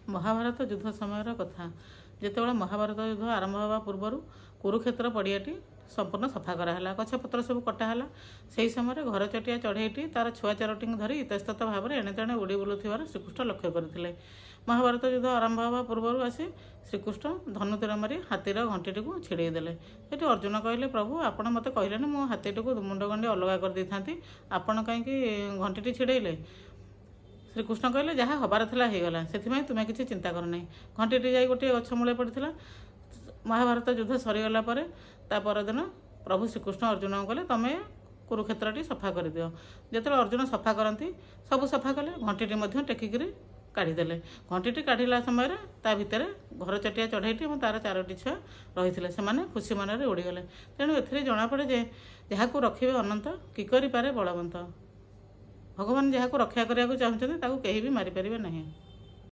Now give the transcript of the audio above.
महाभारत युद्ध समय कथा जितेबाला महाभारत युद्ध आरंभ होगा पूर्वर कुरुक्षेत्र पड़ियाटी संपूर्ण सफा कराला गछपत्र सब कटाला से समय घर चटिया चढ़ईटी तार छुआ चारोटी धरी इतस्तत भाव में एणे तेणे उड़ी बुलुथिबार श्रीकृष्ण लक्ष्य करते। महाभारत युद्ध आरंभ होगा पूर्वर आसी श्रीकृष्ण धनुतीर मारी हाथीर घंटी को छिड़ेदेले। ये अर्जुन कहले प्रभु आपण मत कहले मो हाथी को मुंड गंडी अलग कर था आपण कहीं घंटी छिड़ेले। श्रीकृष्ण कहले जहाँ हबार था होगला से तुम्हें किसी चिंता कर ना। घंटी जा गोटे गछ मूले पड़ा। महाभारत युद्ध सरीगला परदिन प्रभु श्रीकृष्ण अर्जुन को कहले तुम कुरुक्षेत्रटी सफा कर दियो। जो अर्जुन सफा करती सब सफा कले घंटी टेकिकी काढ़ीदे। घंटी काढ़ला समय ता भितर घर चटिया चढ़ईटी और तार चारोटी छुआ रही से खुशी मन में उड़ीगले। तेणु ए जमापड़े जे जहाँ रखे अनंत कि पारे बलवंत। भगवान जहाँ रक्षा करने चाहते कहीं भी मारिपारे नहीं।